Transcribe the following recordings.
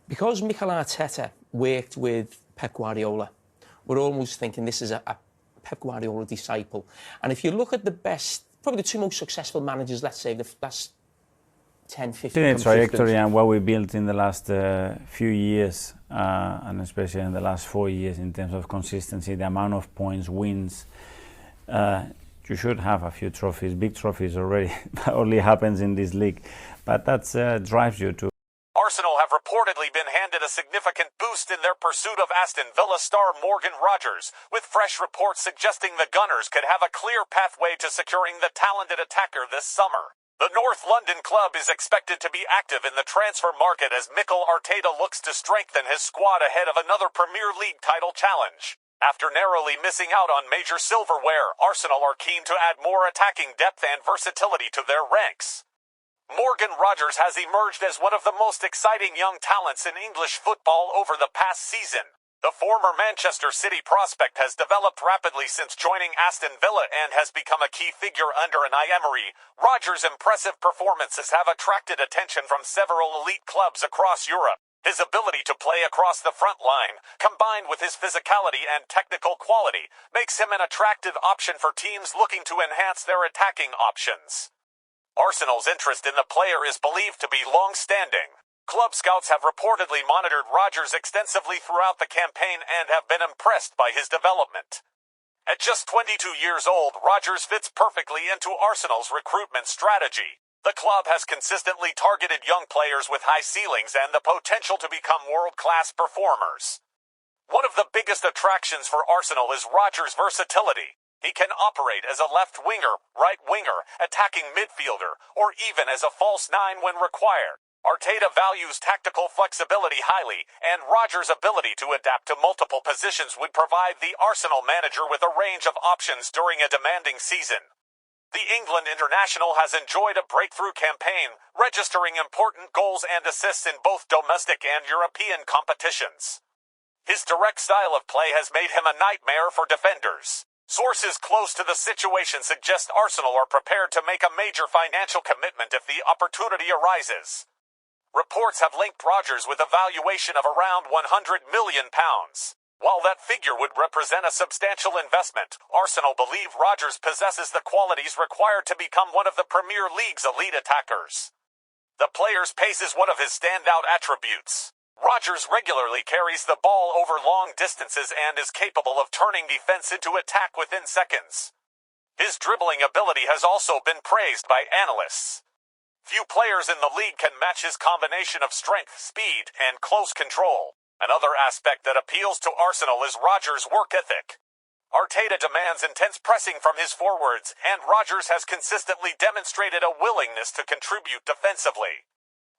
Because Mikel Arteta worked with Pep Guardiola, we're almost thinking this is a Pep Guardiola disciple. And if you look at the best, probably the two most successful managers, let's say, the last 10, 15 trajectory and what we built in the last few years, and especially in the last 4 years in terms of consistency, the amount of points, wins, you should have a few trophies, big trophies already. That only happens in this league. But that drives you to. Arsenal have reportedly been handed a significant boost in their pursuit of Aston Villa star Morgan Rogers, with fresh reports suggesting the Gunners could have a clear pathway to securing the talented attacker this summer. The North London club is expected to be active in the transfer market as Mikel Arteta looks to strengthen his squad ahead of another Premier League title challenge. After narrowly missing out on major silverware, Arsenal are keen to add more attacking depth and versatility to their ranks. Morgan Rogers has emerged as one of the most exciting young talents in English football over the past season. The former Manchester City prospect has developed rapidly since joining Aston Villa and has become a key figure under Unai Emery. Rogers' impressive performances have attracted attention from several elite clubs across Europe. His ability to play across the front line, combined with his physicality and technical quality, makes him an attractive option for teams looking to enhance their attacking options. Arsenal's interest in the player is believed to be long-standing. Club scouts have reportedly monitored Rogers extensively throughout the campaign and have been impressed by his development. At just 22 years old, Rogers fits perfectly into Arsenal's recruitment strategy. The club has consistently targeted young players with high ceilings and the potential to become world-class performers. One of the biggest attractions for Arsenal is Rogers' versatility. He can operate as a left winger, right winger, attacking midfielder, or even as a false nine when required. Arteta values tactical flexibility highly, and Rogers' ability to adapt to multiple positions would provide the Arsenal manager with a range of options during a demanding season. The England international has enjoyed a breakthrough campaign, registering important goals and assists in both domestic and European competitions. His direct style of play has made him a nightmare for defenders. Sources close to the situation suggest Arsenal are prepared to make a major financial commitment if the opportunity arises. Reports have linked Rogers with a valuation of around £100 million. While that figure would represent a substantial investment, Arsenal believe Rogers possesses the qualities required to become one of the Premier League's elite attackers. The player's pace is one of his standout attributes. Rogers regularly carries the ball over long distances and is capable of turning defense into attack within seconds. His dribbling ability has also been praised by analysts. Few players in the league can match his combination of strength, speed, and close control. Another aspect that appeals to Arsenal is Rogers' work ethic. Arteta demands intense pressing from his forwards, and Rogers has consistently demonstrated a willingness to contribute defensively.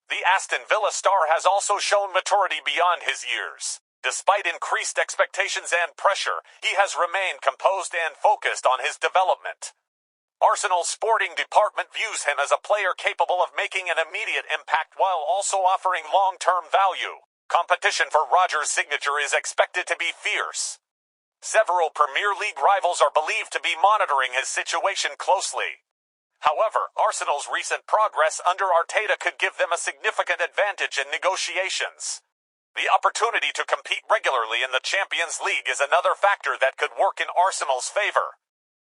The Aston Villa star has also shown maturity beyond his years. Despite increased expectations and pressure, he has remained composed and focused on his development. Arsenal's sporting department views him as a player capable of making an immediate impact while also offering long-term value. Competition for Rogers' signature is expected to be fierce. Several Premier League rivals are believed to be monitoring his situation closely. However, Arsenal's recent progress under Arteta could give them a significant advantage in negotiations. The opportunity to compete regularly in the Champions League is another factor that could work in Arsenal's favor.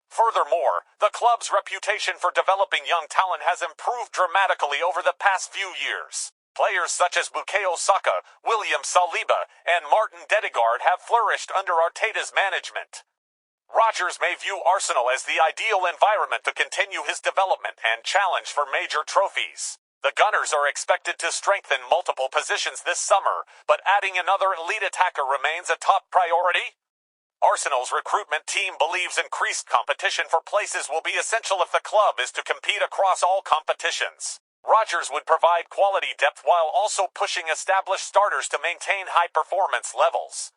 Furthermore, the club's reputation for developing young talent has improved dramatically over the past few years. Players such as Bukayo Saka, William Saliba, and Martin Dedegaard have flourished under Arteta's management. Rogers may view Arsenal as the ideal environment to continue his development and challenge for major trophies. The Gunners are expected to strengthen multiple positions this summer, but adding another elite attacker remains a top priority. Arsenal's recruitment team believes increased competition for places will be essential if the club is to compete across all competitions. Rogers would provide quality depth while also pushing established starters to maintain high performance levels.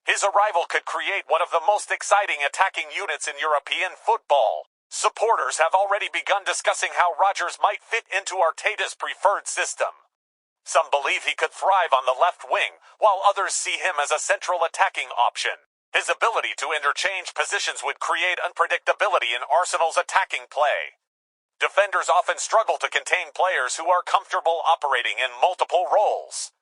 His arrival could create one of the most exciting attacking units in European football. Supporters have already begun discussing how Rogers might fit into Arteta's preferred system. Some believe he could thrive on the left wing, while others see him as a central attacking option. His ability to interchange positions would create unpredictability in Arsenal's attacking play. Defenders often struggle to contain players who are comfortable operating in multiple roles.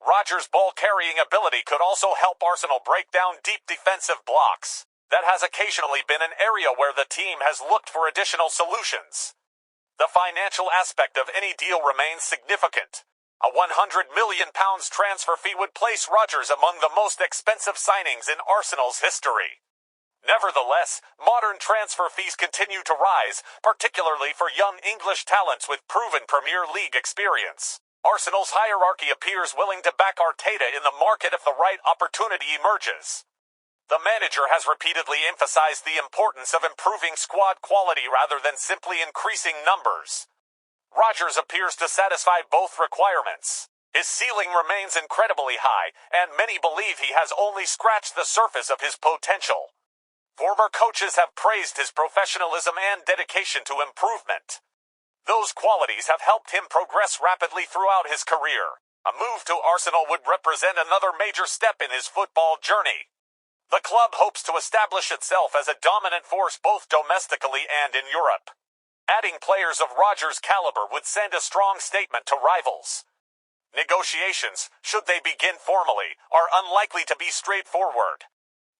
Rodgers' ball-carrying ability could also help Arsenal break down deep defensive blocks. That has occasionally been an area where the team has looked for additional solutions. The financial aspect of any deal remains significant. A £100 million transfer fee would place Rodgers among the most expensive signings in Arsenal's history. Nevertheless, modern transfer fees continue to rise, particularly for young English talents with proven Premier League experience. Arsenal's hierarchy appears willing to back Arteta in the market if the right opportunity emerges. The manager has repeatedly emphasized the importance of improving squad quality rather than simply increasing numbers. Rodgers appears to satisfy both requirements. His ceiling remains incredibly high, and many believe he has only scratched the surface of his potential. Former coaches have praised his professionalism and dedication to improvement. Those qualities have helped him progress rapidly throughout his career. A move to Arsenal would represent another major step in his football journey. The club hopes to establish itself as a dominant force both domestically and in Europe. Adding players of Rodgers' caliber would send a strong statement to rivals. Negotiations, should they begin formally, are unlikely to be straightforward.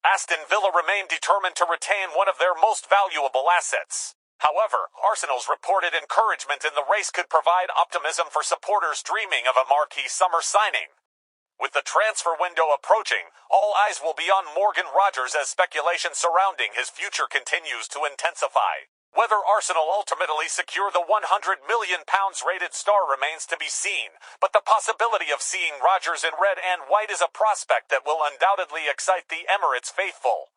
Aston Villa remain determined to retain one of their most valuable assets. However, Arsenal's reported encouragement in the race could provide optimism for supporters dreaming of a marquee summer signing. With the transfer window approaching, all eyes will be on Morgan Rodgers as speculation surrounding his future continues to intensify. Whether Arsenal ultimately secure the £100 million rated star remains to be seen, but the possibility of seeing Rodgers in red and white is a prospect that will undoubtedly excite the Emirates faithful.